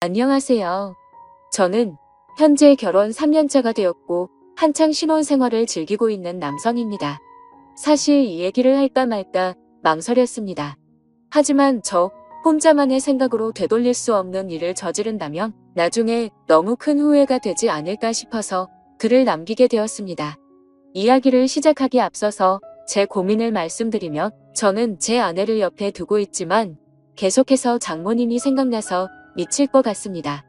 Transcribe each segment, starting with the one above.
안녕하세요. 저는 현재 결혼 3년차가 되었고 한창 신혼생활을 즐기고 있는 남성입니다. 사실 이 얘기를 할까 말까 망설였습니다. 하지만 저 혼자만의 생각으로 되돌릴 수 없는 일을 저지른다면 나중에 너무 큰 후회가 되지 않을까 싶어서 글을 남기게 되었습니다. 이야기를 시작하기 앞서서 제 고민을 말씀드리면 저는 제 아내를 옆에 두고 있지만 계속해서 장모님이 생각나서 미칠 것 같습니다.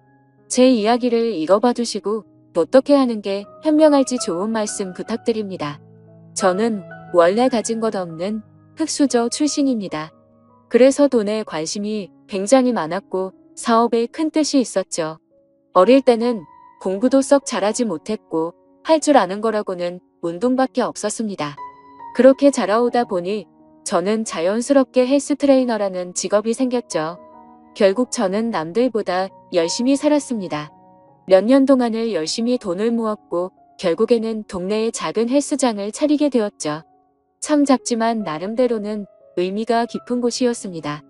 제 이야기를 읽어봐 주시고 어떻게 하는 게 현명할지 좋은 말씀 부탁드립니다. 저는 원래 가진 것 없는 흙수저 출신입니다. 그래서 돈에 관심이 굉장히 많았고 사업에 큰 뜻이 있었죠. 어릴 때는 공부도 썩 잘하지 못했고 할 줄 아는 거라고는 운동밖에 없었습니다. 그렇게 자라오다 보니 저는 자연스럽게 헬스 트레이너라는 직업이 생겼죠. 결국 저는 남들보다 열심히 살았습니다. 몇 년 동안을 열심히 돈을 모았고 결국에는 동네에 작은 헬스장을 차리게 되었죠. 참 작지만 나름대로는 의미가 깊은 곳이었습니다.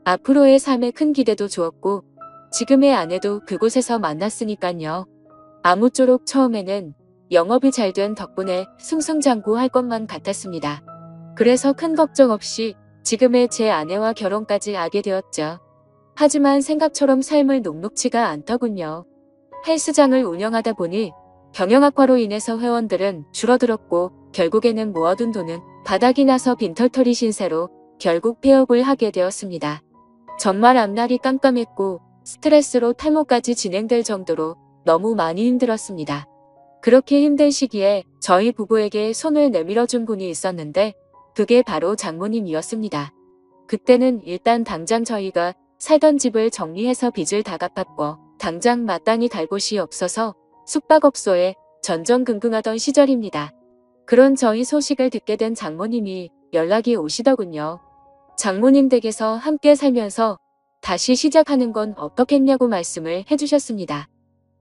앞으로의 삶에 큰 기대도 주었고 지금의 아내도 그곳에서 만났으니깐요. 아무쪼록 처음에는 영업이 잘 된 덕분에 승승장구할 것만 같았습니다. 그래서 큰 걱정 없이 지금의 제 아내와 결혼까지 하게 되었죠. 하지만 생각처럼 삶을 녹록지가 않더군요. 헬스장을 운영하다 보니 경영악화로 인해서 회원들은 줄어들었고 결국에는 모아둔 돈은 바닥이 나서 빈털터리 신세로 결국 폐업을 하게 되었습니다. 정말 앞날이 깜깜했고 스트레스로 탈모까지 진행될 정도로 너무 많이 힘들었습니다. 그렇게 힘든 시기에 저희 부부에게 손을 내밀어준 분이 있었는데 그게 바로 장모님이었습니다. 그때는 일단 당장 저희가 살던 집을 정리해서 빚을 다 갚았고 당장 마땅히 갈 곳이 없어서 숙박업소에 전전긍긍하던 시절입니다. 그런 저희 소식을 듣게 된 장모님이 연락이 오시더군요. 장모님 댁에서 함께 살면서 다시 시작하는 건 어떻겠냐고 말씀을 해주셨습니다.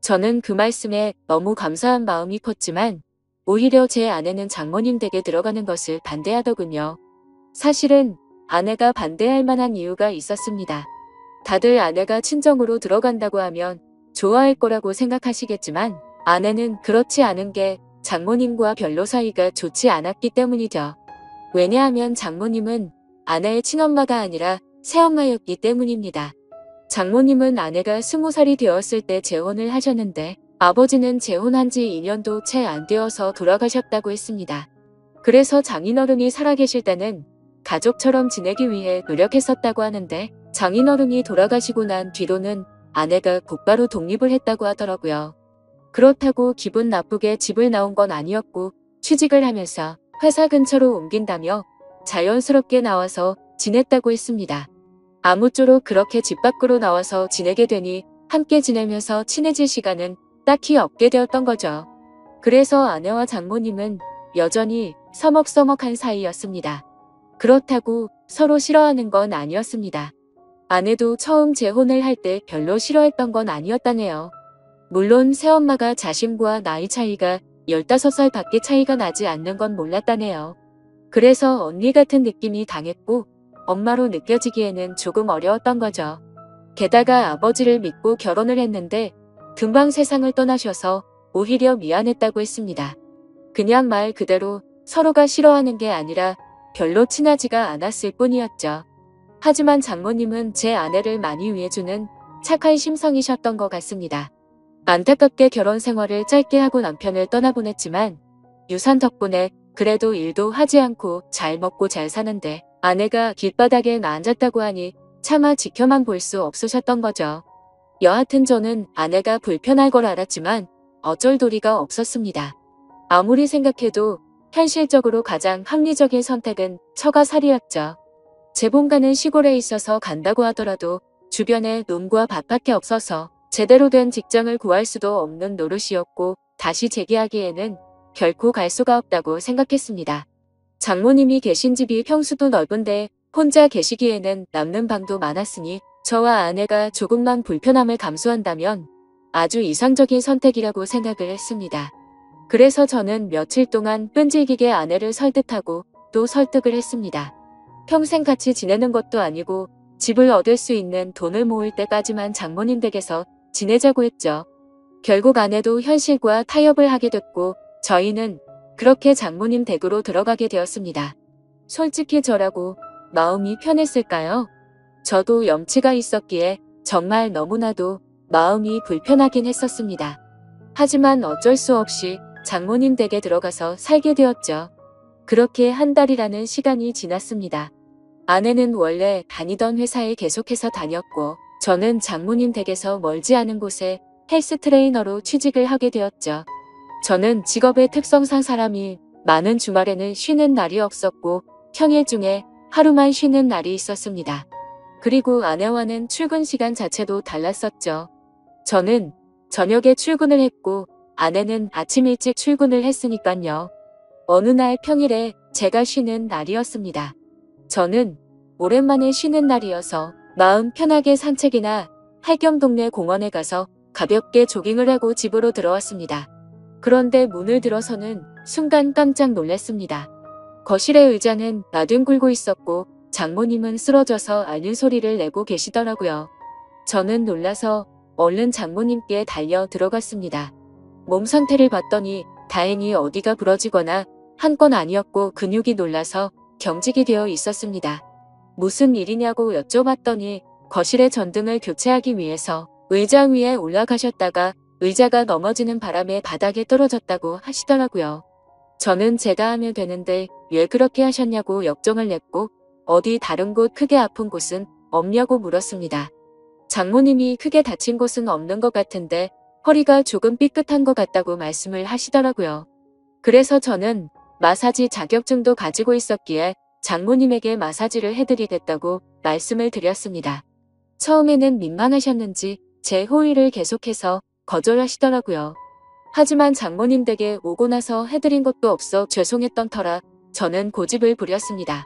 저는 그 말씀에 너무 감사한 마음이 컸지만 오히려 제 아내는 장모님 댁에 들어가는 것을 반대하더군요. 사실은 아내가 반대할 만한 이유가 있었습니다. 다들 아내가 친정으로 들어간다고 하면 좋아할 거라고 생각하시겠지만 아내는 그렇지 않은 게 장모님과 별로 사이가 좋지 않았기 때문이죠. 왜냐하면 장모님은 아내의 친엄마가 아니라 새엄마였기 때문입니다. 장모님은 아내가 20살이 되었을 때 재혼을 하셨는데 아버지는 재혼한 지 2년도 채 안 되어서 돌아가셨다고 했습니다. 그래서 장인어른이 살아계실 때는 가족처럼 지내기 위해 노력했었다고 하는데 장인어른이 돌아가시고 난 뒤로는 아내가 곧바로 독립을 했다고 하더라고요. 그렇다고 기분 나쁘게 집을 나온 건 아니었고 취직을 하면서 회사 근처로 옮긴다며 자연스럽게 나와서 지냈다고 했습니다. 아무쪼록 그렇게 집 밖으로 나와서 지내게 되니 함께 지내면서 친해질 시간은 딱히 없게 되었던 거죠. 그래서 아내와 장모님은 여전히 서먹서먹한 사이였습니다. 그렇다고 서로 싫어하는 건 아니었습니다. 아내도 처음 재혼을 할 때 별로 싫어했던 건 아니었다네요. 물론 새엄마가 자신과 나이 차이가 15살 밖에 차이가 나지 않는 건 몰랐다네요. 그래서 언니 같은 느낌이 강했고 엄마로 느껴지기에는 조금 어려웠던 거죠. 게다가 아버지를 믿고 결혼을 했는데 금방 세상을 떠나셔서 오히려 미안했다고 했습니다. 그냥 말 그대로 서로가 싫어하는 게 아니라 별로 친하지가 않았을 뿐이었죠. 하지만 장모님은 제 아내를 많이 위해주는 착한 심성이셨던 것 같습니다. 안타깝게 결혼 생활을 짧게 하고 남편을 떠나보냈지만 유산 덕분에 그래도 일도 하지 않고 잘 먹고 잘 사는데 아내가 길바닥에 앉았다고 하니 차마 지켜만 볼 수 없으셨던 거죠. 여하튼 저는 아내가 불편할 걸 알았지만 어쩔 도리가 없었습니다. 아무리 생각해도 현실적으로 가장 합리적인 선택은 처가살이었죠. 제 본가는 시골에 있어서 간다고 하더라도 주변에 논과 밭밖에 없어서 제대로 된 직장을 구할 수도 없는 노릇이었고 다시 재기하기에는 결코 갈 수가 없다고 생각했습니다. 장모님이 계신 집이 평수도 넓은데 혼자 계시기에는 남는 방도 많았으니 저와 아내가 조금만 불편함을 감수한다면 아주 이상적인 선택이라고 생각을 했습니다. 그래서 저는 며칠 동안 끈질기게 아내를 설득하고 또 설득을 했습니다. 평생 같이 지내는 것도 아니고 집을 얻을 수 있는 돈을 모을 때까지만 장모님 댁에서 지내자고 했죠. 결국 아내도 현실과 타협을 하게 됐고 저희는 그렇게 장모님 댁으로 들어가게 되었습니다. 솔직히 저라고 마음이 편했을까요? 저도 염치가 있었기에 정말 너무나도 마음이 불편하긴 했었습니다. 하지만 어쩔 수 없이 장모님 댁에 들어가서 살게 되었죠. 그렇게 한 달이라는 시간이 지났습니다. 아내는 원래 다니던 회사에 계속해서 다녔고 저는 장모님 댁에서 멀지 않은 곳에 헬스 트레이너로 취직을 하게 되었죠. 저는 직업의 특성상 사람이 많은 주말에는 쉬는 날이 없었고 평일 중에 하루만 쉬는 날이 있었습니다. 그리고 아내와는 출근 시간 자체도 달랐었죠. 저는 저녁에 출근을 했고 아내는 아침 일찍 출근을 했으니깐요. 어느 날 평일에 제가 쉬는 날이었습니다. 저는 오랜만에 쉬는 날이어서 마음 편하게 산책이나 할 겸 동네 공원에 가서 가볍게 조깅을 하고 집으로 들어왔습니다. 그런데 문을 들어서는 순간 깜짝 놀랐습니다. 거실의 의자는 나뒹굴고 있었고 장모님은 쓰러져서 앓는 소리를 내고 계시더라고요. 저는 놀라서 얼른 장모님께 달려 들어갔습니다. 몸 상태를 봤더니 다행히 어디가 부러지거나 한 건 아니었고 근육이 놀라서 경직이 되어 있었습니다. 무슨 일이냐고 여쭤봤더니 거실의 전등을 교체하기 위해서 의자 위에 올라가셨다가 의자가 넘어지는 바람에 바닥에 떨어졌다고 하시더라고요. 저는 제가 하면 되는데 왜 그렇게 하셨냐고 역정을 냈고 어디 다른 곳 크게 아픈 곳은 없냐고 물었습니다. 장모님이 크게 다친 곳은 없는 것 같은데 허리가 조금 삐끗한 것 같다고 말씀을 하시더라고요. 그래서 저는 마사지 자격증도 가지고 있었기에 장모님에게 마사지를 해드리겠다고 말씀을 드렸습니다. 처음에는 민망하셨는지 제 호의를 계속해서 거절하시더라고요. 하지만 장모님 댁에 오고 나서 해드린 것도 없어 죄송했던 터라 저는 고집을 부렸습니다.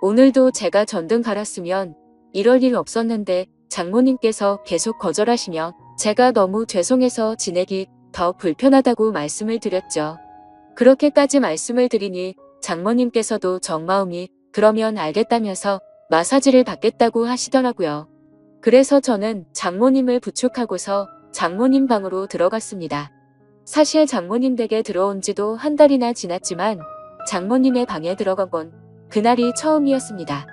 오늘도 제가 전등 갈았으면 이럴 일 없었는데 장모님께서 계속 거절하시며 제가 너무 죄송해서 지내기 더 불편하다고 말씀을 드렸죠. 그렇게까지 말씀을 드리니 장모님께서도 정마음이 그러면 알겠다면서 마사지를 받겠다고 하시더라고요. 그래서 저는 장모님을 부축하고서 장모님 방으로 들어갔습니다. 사실 장모님 댁에 들어온 지도 한 달이나 지났지만 장모님의 방에 들어간 건 그날이 처음이었습니다.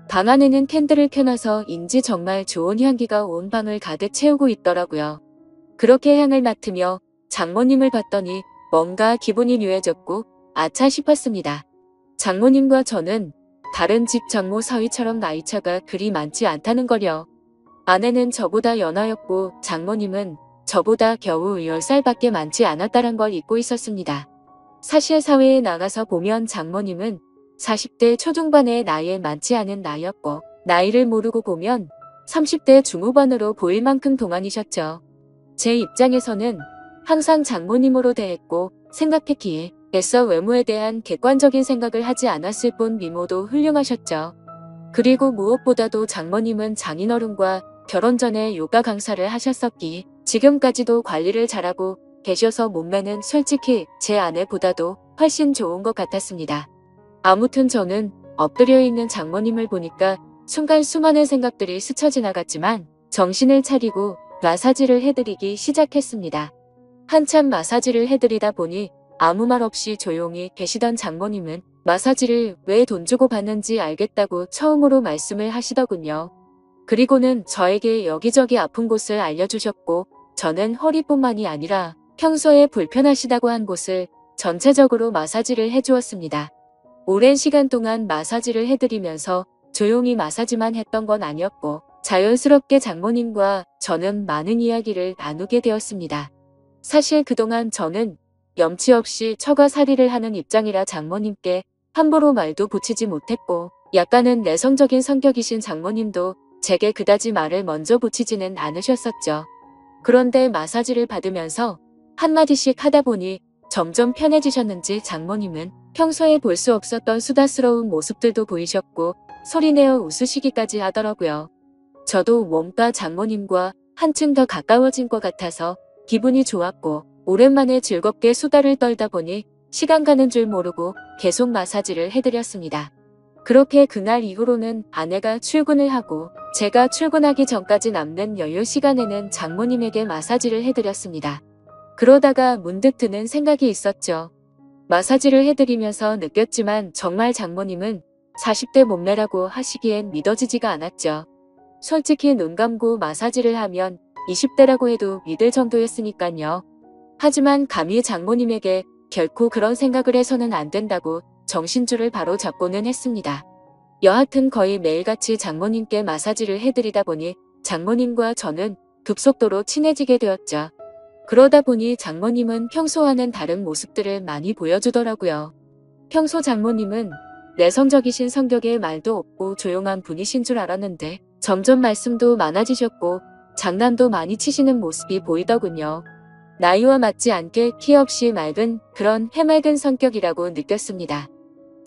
방 안에는 캔들을 켜놔서인지 정말 좋은 향기가 온 방을 가득 채우고 있더라고요. 그렇게 향을 맡으며 장모님을 봤더니 뭔가 기분이 묘해졌고 아차 싶었습니다. 장모님과 저는 다른 집 장모 사위처럼 나이차가 그리 많지 않다는 걸요. 아내는 저보다 연하였고 장모님은 저보다 겨우 10살밖에 많지 않았다는 걸 잊고 있었습니다. 사실 사회에 나가서 보면 장모님은 40대 초중반의 나이에 많지 않은 나이였고 나이를 모르고 보면 30대 중후반으로 보일 만큼 동안이셨죠. 제 입장에서는 항상 장모님으로 대했고 생각했기에 애써 외모에 대한 객관적인 생각을 하지 않았을 뿐 미모도 훌륭하셨죠. 그리고 무엇보다도 장모님은 장인어른과 결혼 전에 요가 강사를 하셨었기에 지금까지도 관리를 잘하고 계셔서 몸매는 솔직히 제 아내보다도 훨씬 좋은 것 같았습니다. 아무튼 저는 엎드려 있는 장모님을 보니까 순간 수많은 생각들이 스쳐 지나갔지만 정신을 차리고 마사지를 해드리기 시작했습니다. 한참 마사지를 해드리다 보니 아무 말 없이 조용히 계시던 장모님은 마사지를 왜 돈 주고 받는지 알겠다고 처음으로 말씀을 하시더군요. 그리고는 저에게 여기저기 아픈 곳을 알려주셨고 저는 허리뿐만이 아니라 평소에 불편하시다고 한 곳을 전체적으로 마사지를 해주었습니다. 오랜 시간 동안 마사지를 해드리면서 조용히 마사지만 했던 건 아니었고 자연스럽게 장모님과 저는 많은 이야기를 나누게 되었습니다. 사실 그동안 저는 염치 없이 처가살이를 하는 입장이라 장모님께 함부로 말도 붙이지 못했고 약간은 내성적인 성격이신 장모님도 제게 그다지 말을 먼저 붙이지는 않으셨었죠. 그런데 마사지를 받으면서 한마디씩 하다 보니 점점 편해지셨는지 장모님은 평소에 볼 수 없었던 수다스러운 모습들도 보이셨고 소리내어 웃으시기까지 하더라고요. 저도 뭔가 장모님과 한층 더 가까워진 것 같아서 기분이 좋았고 오랜만에 즐겁게 수다를 떨다 보니 시간 가는 줄 모르고 계속 마사지를 해드렸습니다. 그렇게 그날 이후로는 아내가 출근을 하고 제가 출근하기 전까지 남는 여유 시간에는 장모님에게 마사지를 해드렸습니다. 그러다가 문득 드는 생각이 있었죠. 마사지를 해드리면서 느꼈지만 정말 장모님은 40대 몸매라고 하시기엔 믿어지지가 않았죠. 솔직히 눈 감고 마사지를 하면 20대라고 해도 믿을 정도였으니깐요. 하지만 감히 장모님에게 결코 그런 생각을 해서는 안 된다고 정신줄을 바로 잡고는 했습니다. 여하튼 거의 매일같이 장모님께 마사지를 해드리다 보니 장모님과 저는 급속도로 친해지게 되었죠. 그러다 보니 장모님은 평소와는 다른 모습들을 많이 보여주더라고요. 평소 장모님은 내성적이신 성격에 말도 없고 조용한 분이신 줄 알았는데 점점 말씀도 많아지셨고 장난도 많이 치시는 모습이 보이더군요. 나이와 맞지 않게 키 없이 맑은 그런 해맑은 성격이라고 느꼈습니다.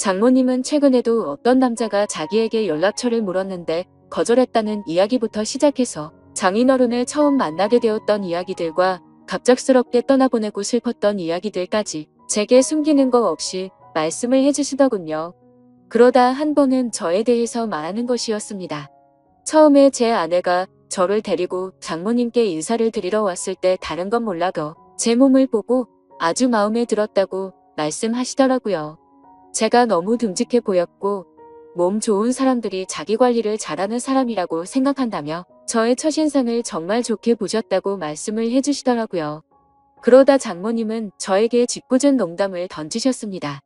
장모님은 최근에도 어떤 남자가 자기에게 연락처를 물었는데 거절했다는 이야기부터 시작해서 장인어른을 처음 만나게 되었던 이야기들과 갑작스럽게 떠나보내고 슬펐던 이야기들까지 제게 숨기는 거 없이 말씀을 해주시더군요. 그러다 한 번은 저에 대해서 말하는 것이었습니다. 처음에 제 아내가 저를 데리고 장모님께 인사를 드리러 왔을 때 다른 건 몰라도 제 몸을 보고 아주 마음에 들었다고 말씀하시더라고요. 제가 너무 듬직해 보였고 몸 좋은 사람들이 자기 관리를 잘하는 사람이라고 생각한다며 저의 첫인상을 정말 좋게 보셨다고 말씀을 해주시더라고요. 그러다 장모님은 저에게 짓궂은 농담을 던지셨습니다.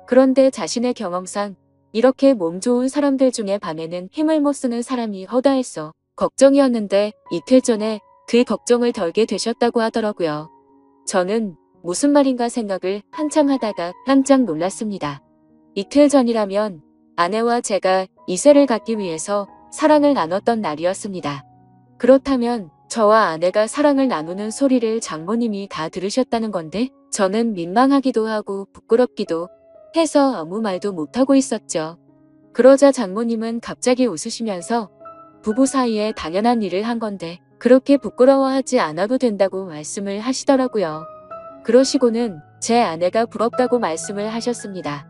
그런데 자신의 경험상 이렇게 몸 좋은 사람들 중에 밤에는 힘을 못 쓰는 사람이 허다해서 걱정이었는데 이틀 전에 그 걱정을 덜게 되셨다고 하더라고요. 저는 무슨 말인가 생각을 한참 하다가 깜짝 놀랐습니다. 이틀 전이라면 아내와 제가 이세를 갖기 위해서 사랑을 나눴던 날이었습니다. 그렇다면 저와 아내가 사랑을 나누는 소리를 장모님이 다 들으셨다는 건데 저는 민망하기도 하고 부끄럽기도 해서 아무 말도 못하고 있었죠. 그러자 장모님은 갑자기 웃으시면서 부부 사이에 당연한 일을 한 건데 그렇게 부끄러워하지 않아도 된다고 말씀을 하시더라고요. 그러시고는 제 아내가 부럽다고 말씀을 하셨습니다.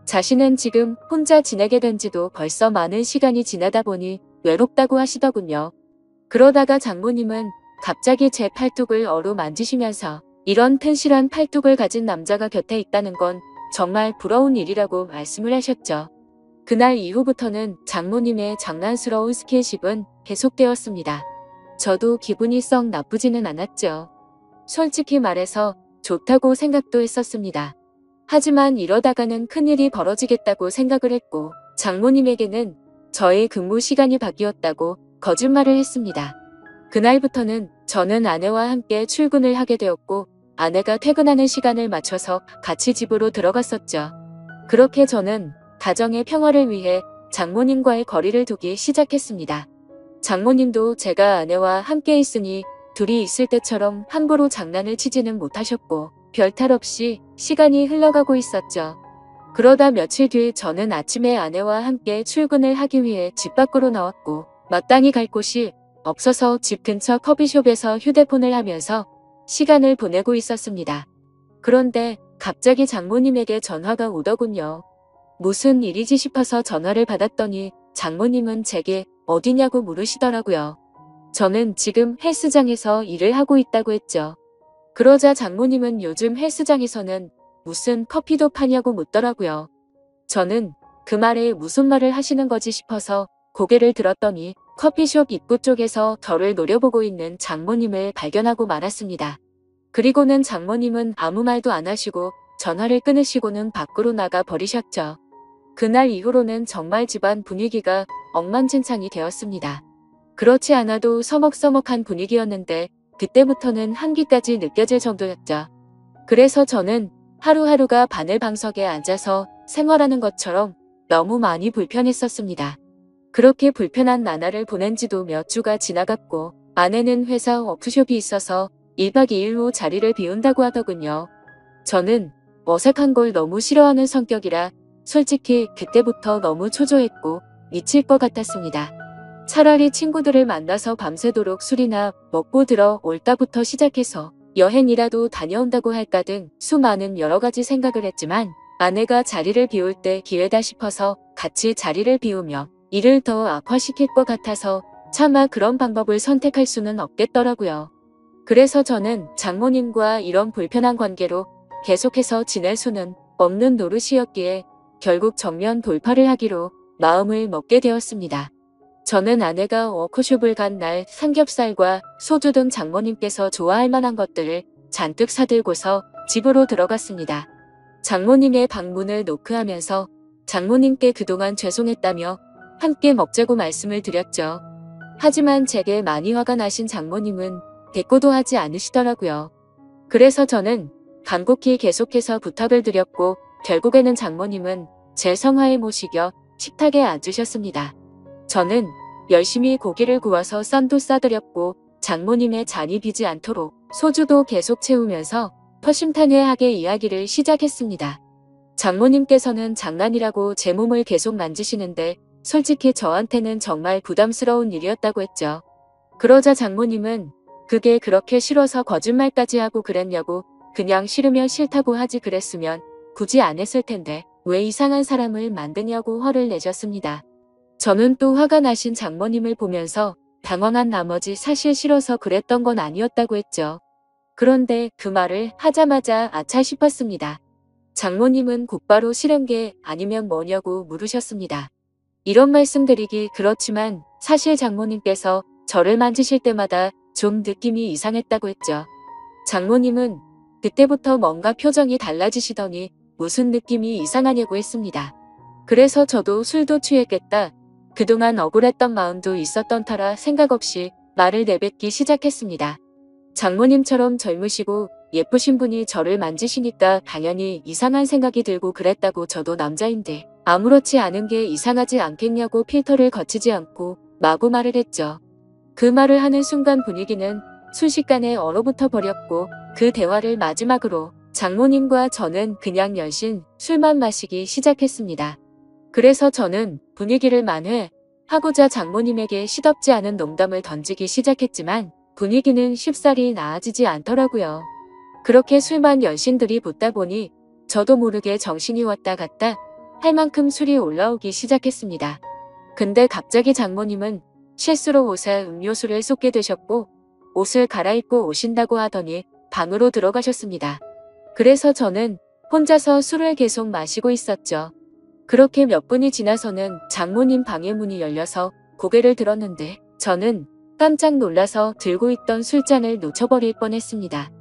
자신은 지금 혼자 지내게 된 지도 벌써 많은 시간이 지나다 보니 외롭다고 하시더군요. 그러다가 장모님은 갑자기 제 팔뚝을 어루만지시면서 이런 튼실한 팔뚝을 가진 남자가 곁에 있다는 건 정말 부러운 일이라고 말씀을 하셨죠. 그날 이후부터는 장모님의 장난스러운 스킨십은 계속되었습니다. 저도 기분이 썩 나쁘지는 않았죠. 솔직히 말해서 좋다고 생각도 했었습니다. 하지만 이러다가는 큰일이 벌어지겠다고 생각을 했고 장모님에게는 저의 근무 시간이 바뀌었다고 거짓말을 했습니다. 그날부터는 저는 아내와 함께 출근을 하게 되었고 아내가 퇴근하는 시간을 맞춰서 같이 집으로 들어갔었죠. 그렇게 저는 가정의 평화를 위해 장모님과의 거리를 두기 시작했습니다. 장모님도 제가 아내와 함께 있으니 둘이 있을 때처럼 함부로 장난을 치지는 못하셨고 별탈 없이 시간이 흘러가고 있었죠. 그러다 며칠 뒤 저는 아침에 아내와 함께 출근을 하기 위해 집 밖으로 나왔고 마땅히 갈 곳이 없어서 집 근처 커피숍에서 휴대폰을 하면서 시간을 보내고 있었습니다. 그런데 갑자기 장모님에게 전화가 오더군요. 무슨 일이지 싶어서 전화를 받았더니 장모님은 제게 어디냐고 물으시더라고요. 저는 지금 헬스장에서 일을 하고 있다고 했죠. 그러자 장모님은 요즘 헬스장에서는 무슨 커피도 파냐고 묻더라고요. 저는 그 말에 무슨 말을 하시는 거지 싶어서 고개를 들었더니 커피숍 입구 쪽에서 저를 노려보고 있는 장모님을 발견하고 말았습니다. 그리고는 장모님은 아무 말도 안 하시고 전화를 끊으시고는 밖으로 나가 버리셨죠. 그날 이후로는 정말 집안 분위기가 엉망진창이 되었습니다. 그렇지 않아도 서먹서먹한 분위기였는데 그때부터는 한기까지 느껴질 정도였죠. 그래서 저는 하루하루가 바늘방석에 앉아서 생활하는 것처럼 너무 많이 불편했었습니다. 그렇게 불편한 나날을 보낸 지도 몇 주가 지나갔고 아내는 회사 워크숍이 있어서 1박 2일 후 자리를 비운다고 하더군요. 저는 어색한 걸 너무 싫어하는 성격이라 솔직히 그때부터 너무 초조했고 미칠 것 같았습니다. 차라리 친구들을 만나서 밤새도록 술이나 먹고 들어 올다부터 시작해서 여행이라도 다녀온다고 할까 등 수많은 여러 가지 생각을 했지만 아내가 자리를 비울 때 기회다 싶어서 같이 자리를 비우며 일을 더 악화시킬 것 같아서 차마 그런 방법을 선택할 수는 없겠더라고요. 그래서 저는 장모님과 이런 불편한 관계로 계속해서 지낼 수는 없는 노릇이었기에 결국 정면 돌파를 하기로 마음을 먹게 되었습니다. 저는 아내가 워크숍을 간 날 삼겹살과 소주 등 장모님께서 좋아할 만한 것들을 잔뜩 사들고서 집으로 들어갔습니다. 장모님의 방문을 노크하면서 장모님께 그동안 죄송했다며 함께 먹자고 말씀을 드렸죠. 하지만 제게 많이 화가 나신 장모님은 대꾸도 하지 않으시더라고요. 그래서 저는 간곡히 계속해서 부탁을 드렸고 결국에는 장모님은 제 성화에 모시겨 식탁에 앉으셨습니다. 저는 열심히 고기를 구워서 쌈도 싸드렸고 장모님의 잔이 비지 않도록 소주도 계속 채우면서 허심탄회하게 이야기를 시작했습니다. 장모님께서는 장난이라고 제 몸을 계속 만지시는데 솔직히 저한테는 정말 부담스러운 일이었다고 했죠. 그러자 장모님은 그게 그렇게 싫어서 거짓말까지 하고 그랬냐고, 그냥 싫으면 싫다고 하지 그랬으면 굳이 안 했을 텐데 왜 이상한 사람을 만드냐고 화를 내셨습니다. 저는 또 화가 나신 장모님을 보면서 당황한 나머지 사실 싫어서 그랬던 건 아니었다고 했죠. 그런데 그 말을 하자마자 아차 싶었습니다. 장모님은 곧바로 싫은 게 아니면 뭐냐고 물으셨습니다. 이런 말씀드리기 그렇지만 사실 장모님께서 저를 만지실 때마다 좀 느낌이 이상했다고 했죠. 장모님은 그때부터 뭔가 표정이 달라지시더니 무슨 느낌이 이상하냐고 했습니다. 그래서 저도 술도 취했겠다. 그동안 억울했던 마음도 있었던 터라 생각 없이 말을 내뱉기 시작했습니다. 장모님처럼 젊으시고 예쁘신 분이 저를 만지시니까 당연히 이상한 생각이 들고 그랬다고, 저도 남자인데 아무렇지 않은 게 이상하지 않겠냐고 필터를 거치지 않고 마구 말을 했죠. 그 말을 하는 순간 분위기는 순식간에 얼어붙어 버렸고 그 대화를 마지막으로 장모님과 저는 그냥 연신 술만 마시기 시작했습니다. 그래서 저는 분위기를 만회하고자 장모님에게 시덥지 않은 농담을 던지기 시작했지만 분위기는 쉽사리 나아지지 않더라고요. 그렇게 술만 연신 들이붓다 보니 저도 모르게 정신이 왔다 갔다 할 만큼 술이 올라오기 시작했습니다. 근데 갑자기 장모님은 실수로 옷에 음료수를 쏟게 되셨고 옷을 갈아입고 오신다고 하더니 방으로 들어가셨습니다. 그래서 저는 혼자서 술을 계속 마시고 있었죠. 그렇게 몇 분이 지나서는 장모님 방의 문이 열려서 고개를 들었는데 저는 깜짝 놀라서 들고 있던 술잔을 놓쳐버릴 뻔했습니다.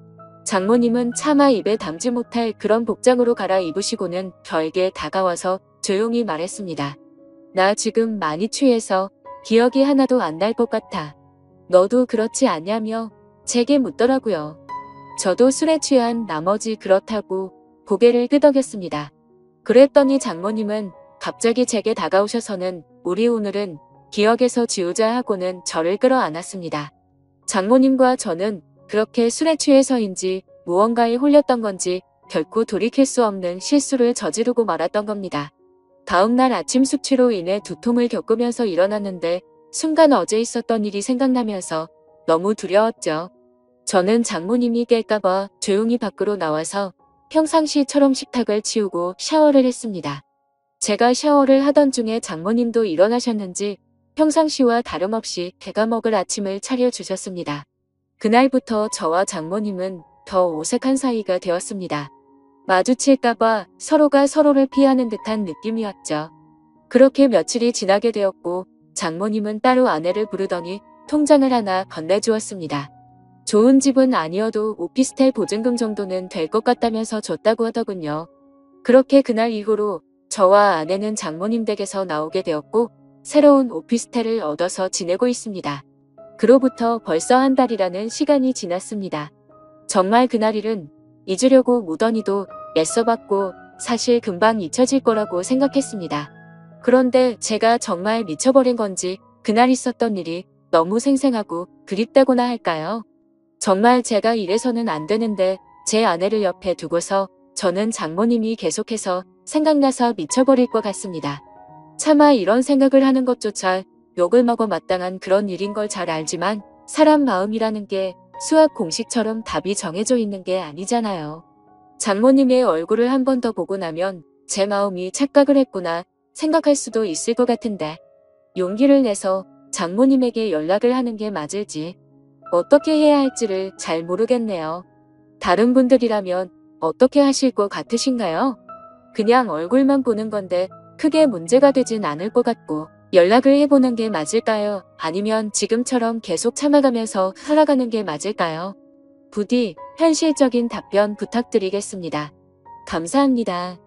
장모님은 차마 입에 담지 못할 그런 복장으로 갈아입으시고는 저에게 다가와서 조용히 말했습니다. 나 지금 많이 취해서 기억이 하나도 안 날 것 같아. 너도 그렇지 않냐며 제게 묻더라고요. 저도 술에 취한 나머지 그렇다고 고개를 끄덕였습니다. 그랬더니 장모님은 갑자기 제게 다가오셔서는 우리 오늘은 기억에서 지우자 하고는 저를 끌어안았습니다. 장모님과 저는 그렇게 술에 취해서인지 무언가에 홀렸던 건지 결코 돌이킬 수 없는 실수를 저지르고 말았던 겁니다. 다음날 아침 숙취로 인해 두통을 겪으면서 일어났는데 순간 어제 있었던 일이 생각나면서 너무 두려웠죠. 저는 장모님이 깰까봐 조용히 밖으로 나와서 평상시처럼 식탁을 치우고 샤워를 했습니다. 제가 샤워를 하던 중에 장모님도 일어나셨는지 평상시와 다름없이 제가 먹을 아침을 차려주셨습니다. 그날부터 저와 장모님은 더 어색한 사이가 되었습니다. 마주칠까봐 서로가 서로를 피하는 듯한 느낌이었죠. 그렇게 며칠이 지나게 되었고 장모님은 따로 아내를 부르더니 통장을 하나 건네주었습니다. 좋은 집은 아니어도 오피스텔 보증금 정도는 될 것 같다면서 줬다고 하더군요. 그렇게 그날 이후로 저와 아내는 장모님 댁에서 나오게 되었고 새로운 오피스텔을 얻어서 지내고 있습니다. 그로부터 벌써 한 달이라는 시간이 지났습니다. 정말 그날 일은 잊으려고 무던히도 애써봤고 사실 금방 잊혀질 거라고 생각했습니다. 그런데 제가 정말 미쳐버린 건지 그날 있었던 일이 너무 생생하고 그립다고나 할까요? 정말 제가 이래서는 안 되는데 제 아내를 옆에 두고서 저는 장모님이 계속해서 생각나서 미쳐버릴 것 같습니다. 차마 이런 생각을 하는 것조차 욕을 먹어 마땅한 그런 일인 걸 잘 알지만 사람 마음이라는 게 수학 공식처럼 답이 정해져 있는 게 아니잖아요. 장모님의 얼굴을 한 번 더 보고 나면 제 마음이 착각을 했구나 생각할 수도 있을 것 같은데 용기를 내서 장모님에게 연락을 하는 게 맞을지 어떻게 해야 할지를 잘 모르겠네요. 다른 분들이라면 어떻게 하실 것 같으신가요? 그냥 얼굴만 보는 건데 크게 문제가 되진 않을 것 같고 연락을 해보는 게 맞을까요? 아니면 지금처럼 계속 참아가면서 살아가는 게 맞을까요? 부디 현실적인 답변 부탁드리겠습니다. 감사합니다.